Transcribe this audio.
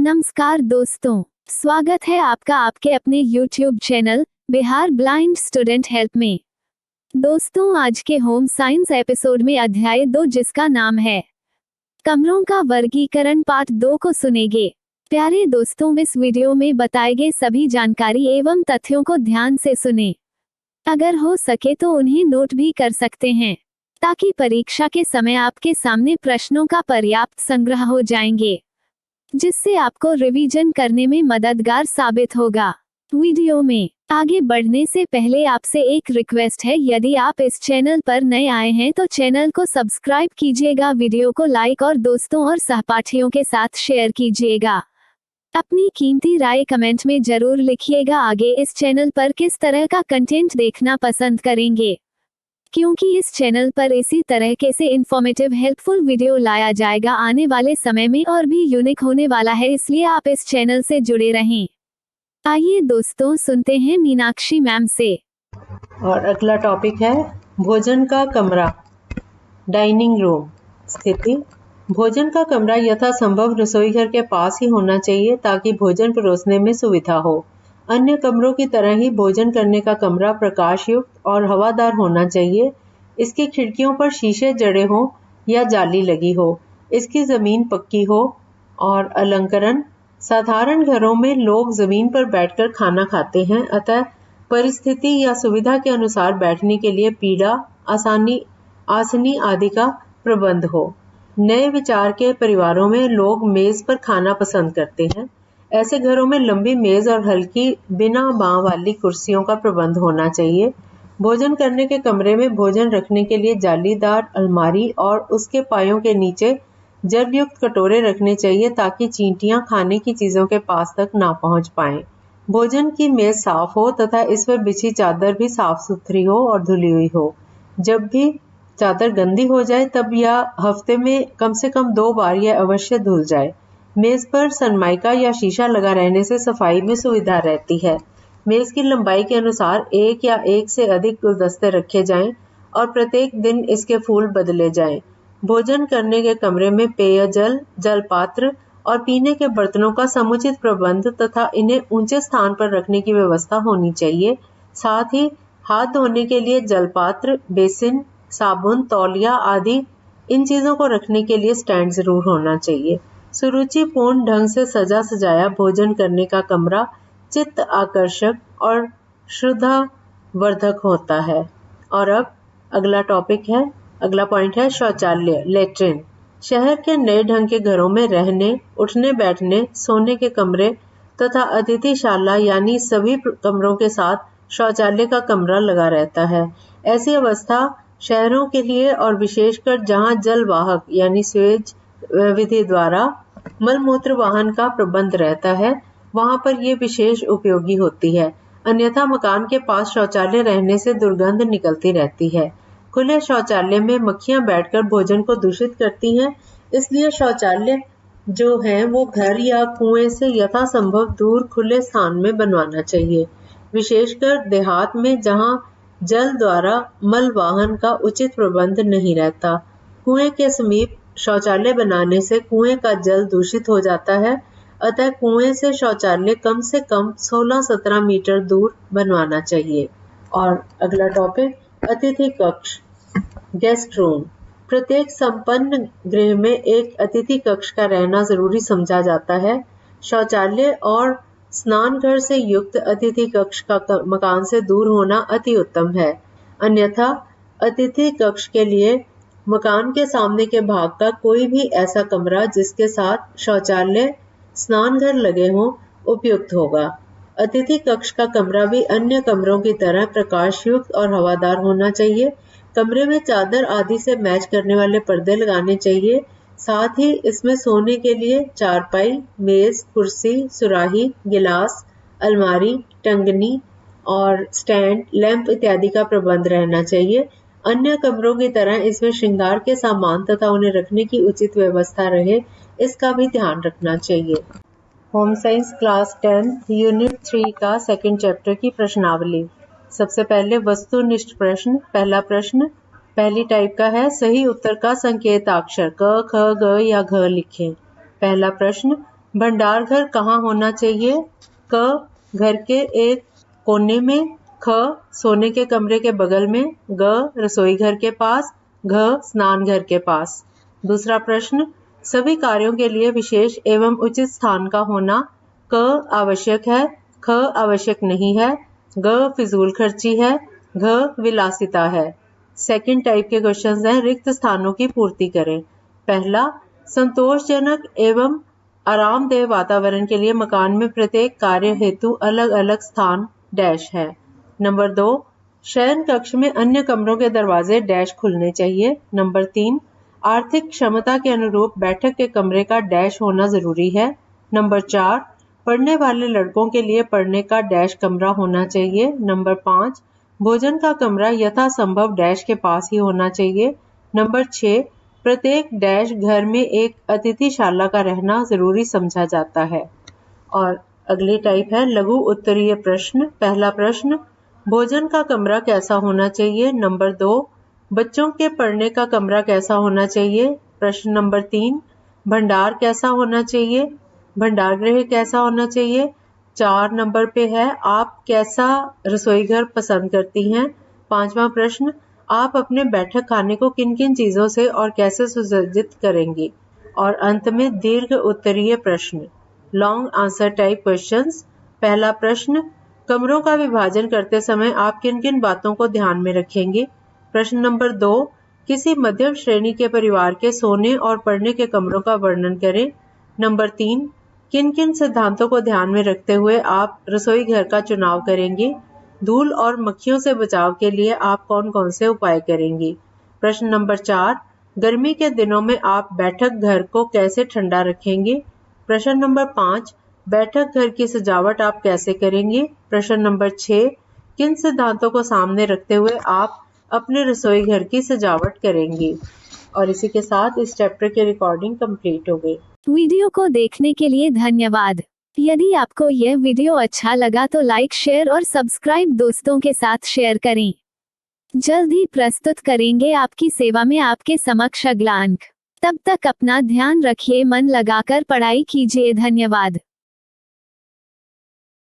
नमस्कार दोस्तों, स्वागत है आपका आपके अपने YouTube channel Bihar blind student help में। दोस्तों, आज के होम साइंस एपिसोड में अध्याय 2 जिसका नाम है कमरों का वर्गीकरण पार्ट 2 को सुनेंगे। प्यारे दोस्तों, इस वीडियो में बताए गए सभी जानकारी एवं तथ्यों को ध्यान से सुनें। अगर हो सके तो उन्हें नोट भी कर सकते हैं ताकि परीक्षा के समय आपके सामने प्रश्नों का पर्याप्त संग्रह हो जाएंगे, जिससे आपको रिवीजन करने में मददगार साबित होगा। वीडियो में आगे बढ़ने से पहले आपसे एक रिक्वेस्ट है, यदि आप इस चैनल पर नए आए हैं तो चैनल को सब्सक्राइब कीजिएगा, वीडियो को लाइक और दोस्तों और सहपाठियों के साथ शेयर कीजिएगा। अपनी कीमती राय कमेंट में जरूर लिखिएगा। आगे इस चैनल पर किस तरह का कंटेंट देखना पसंद करेंगे, क्योंकि इस चैनल पर इसी तरह के से इन्फॉर्मेटिव हेल्पफुल वीडियो लाया जाएगा आने वाले समय में और भी यूनिक होने वाला है, इसलिए आप इस चैनल से जुड़े रहें। आइए दोस्तों, सुनते हैं मीनाक्षी मैम से। और अगला टॉपिक है भोजन का कमरा, डाइनिंग रूम। स्थिति: भोजन का कमरा यथासंभव रसोई घर के पास ही होना चाहिए ताकि भोजन परोसने में सुविधा हो। अन्य कमरों की तरह ही भोजन करने का कमरा प्रकाश युक्त और हवादार होना चाहिए। इसकी खिड़कियों पर शीशे जड़े हों या जाली लगी हो। इसकी जमीन पक्की हो। और अलंकरण: साधारण घरों में लोग जमीन पर बैठकर खाना खाते हैं, अतः परिस्थिति या सुविधा के अनुसार बैठने के लिए पीढ़ा, आसनी आदि का प्रबंध हो। नए विचार के परिवारों में लोग मेज पर खाना पसंद करते हैं। ऐसे घरों में लंबी मेज और हल्की बिना बांह वाली कुर्सियों का प्रबंध होना चाहिए। भोजन करने के कमरे में भोजन रखने के लिए जालीदार अलमारी और उसके पायों के नीचे जलयुक्त कटोरे रखने चाहिए ताकि चींटियां खाने की चीजों के पास तक ना पहुंच पाएं। भोजन की मेज साफ हो तथा इस पर बिछी चादर भी साफ सुथरी हो और धुली हुई हो। जब भी चादर गंदी हो जाए तब यह हफ्ते में कम से कम 2 बार यह अवश्य धुल जाए। मेज पर सनमाइका या शीशा लगा रहने से सफाई में सुविधा रहती है। मेज की लंबाई के अनुसार एक या एक से अधिक गुलदस्ते रखे जाएं और प्रत्येक दिन इसके फूल बदले जाएं। भोजन करने के कमरे में पेयजल, जल पात्र और पीने के बर्तनों का समुचित प्रबंध तथा इन्हें ऊंचे स्थान पर रखने की व्यवस्था होनी चाहिए। साथ ही हाथ धोने के लिए जल पात्र, बेसिन, साबुन, तौलिया आदि इन चीजों को रखने के लिए स्टैंड जरूर होना चाहिए। सुरुचिपूर्ण ढंग से सजा सजाया भोजन करने का कमरा चित्त आकर्षक और श्रद्धावर्धक होता है। और अब अगला पॉइंट है शौचालय, लेट्रिन। शहर के नए ढंग के घरों में रहने, उठने बैठने, सोने के कमरे तथा अतिथिशाला यानी सभी कमरों के साथ शौचालय का कमरा लगा रहता है। ऐसी अवस्था शहरों के लिए और विशेषकर जहां जल वाहक यानी सीवेज विधि द्वारा मलमूत्र वाहन का प्रबंध रहता है, वहां पर यह विशेष उपयोगी होती है। अन्यथा मकान के पास शौचालय रहने से दुर्गंध निकलती रहती है। खुले शौचालय में मक्खियां बैठकर भोजन को दूषित करती हैं, इसलिए शौचालय जो है वो घर या कुएं से यथासंभव दूर खुले स्थान में बनवाना चाहिए। विशेषकर देहात में जहां जल द्वारा मल वाहन का उचित प्रबंध नहीं रहता। कुएं के समीप शौचालय बनाने से कुएं का जल दूषित हो जाता है, अतः कुएं से शौचालय कम से कम 16-17 मीटर दूर बनवाना चाहिए। और अगला टॉपिक अतिथि कक्ष, गेस्ट रूम। प्रत्येक संपन्न गृह में एक अतिथि कक्ष का रहना जरूरी समझा जाता है। शौचालय और स्नान घर से युक्त अतिथि कक्ष का मकान से दूर होना अति उत्तम है। अन्यथा अतिथि कक्ष के लिए मकान के सामने के भाग का कोई भी ऐसा कमरा जिसके साथ शौचालय, स्नान घर लगे हों, उपयुक्त होगा। अतिथि कक्ष का कमरा भी अन्य कमरों की तरह प्रकाशयुक्त और हवादार होना चाहिए। कमरे में चादर आदि से मैच करने वाले पर्दे लगाने चाहिए। साथ ही इसमें सोने के लिए चारपाई, मेज, कुर्सी, सुराही, गिलास, अलमारी, टंगनी और स्टैंड, लैंप इत्यादि का प्रबंध रहना चाहिए। अन्य कमरों की तरह इसमें श्रृंगार के सामान तथा उन्हें रखने की उचित व्यवस्था रहे, इसका भी ध्यान रखना चाहिए। होम साइंस क्लास 10 यूनिट 3 का सेकंड चैप्टर की प्रश्नावली। सबसे पहले वस्तुनिष्ठ प्रश्न। पहला प्रश्न पहली टाइप का है, सही उत्तर का संकेताक्षर क, ख, ग या घ लिखें। पहला प्रश्न, भंडार घर कहाँ होना चाहिए? क, घर के एक कोने में, ख, सोने के कमरे के बगल में, ग, रसोई घर के पास, घ, स्नान घर के पास। दूसरा प्रश्न, सभी कार्यों के लिए विशेष एवं उचित स्थान का होना। क, आवश्यक है, ख, आवश्यक नहीं है, ग, फिजूल खर्ची है, घ, विलासिता है। सेकंड टाइप के क्वेश्चंस हैं, रिक्त स्थानों की पूर्ति करें। पहला, संतोषजनक एवं आरामदेह वातावरण के लिए मकान में प्रत्येक कार्य हेतु अलग अलग स्थान डैश है। नंबर 2, शयन कक्ष में अन्य कमरों के दरवाजे डैश खुलने चाहिए। नंबर 3, आर्थिक क्षमता के अनुरूप बैठक के कमरे का डैश होना जरूरी है। नंबर 4, पढ़ने वाले लड़कों के लिए पढ़ने का डैश कमरा होना चाहिए। नंबर 5, भोजन का कमरा यथासंभव डैश के पास ही होना चाहिए। नंबर 6, प्रत्येक डैश घर में एक अतिथिशाला का रहना जरूरी समझा जाता है। और अगली टाइप है लघु उत्तरीय प्रश्न। पहला प्रश्न, भोजन का कमरा कैसा होना चाहिए? नंबर 2, बच्चों के पढ़ने का कमरा कैसा होना चाहिए? प्रश्न नंबर 3, भंडार कैसा होना चाहिए? भंडार गृह कैसा होना चाहिए? 4 नंबर पे है, आप कैसा रसोई घर पसंद करती हैं? 5वां प्रश्न, आप अपने बैठक खाने को किन किन चीजों से और कैसे सुसज्जित करेंगी? और अंत में दीर्घ उत्तरीय प्रश्न, लॉन्ग आंसर टाइप क्वेश्चंस। पहला प्रश्न, कमरों का विभाजन करते समय आप किन किन बातों को ध्यान में रखेंगे? प्रश्न नंबर 2, किसी मध्यम श्रेणी के परिवार के सोने और पढ़ने के कमरों का वर्णन करें। नंबर 3, किन किन सिद्धांतों को ध्यान में रखते हुए आप रसोई घर का चुनाव करेंगे? धूल और मक्खियों से बचाव के लिए आप कौन कौन से उपाय करेंगी? प्रश्न नंबर 4, गर्मी के दिनों में आप बैठक घर को कैसे ठंडा रखेंगे? प्रश्न नंबर 5, बैठक घर की सजावट आप कैसे करेंगे? प्रश्न नंबर 6, किन सिद्धांतों को सामने रखते हुए आप अपने रसोई घर की सजावट करेंगी? और इसी के साथ इस चैप्टर की रिकॉर्डिंग कंप्लीट हो गई। वीडियो को देखने के लिए धन्यवाद। यदि आपको यह वीडियो अच्छा लगा तो लाइक, शेयर और सब्सक्राइब दोस्तों के साथ शेयर करें। जल्द ही प्रस्तुत करेंगे आपकी सेवा में आपके समक्ष अगला अंक। तब तक अपना ध्यान रखिए, मन लगाकर पढ़ाई कीजिए। धन्यवाद।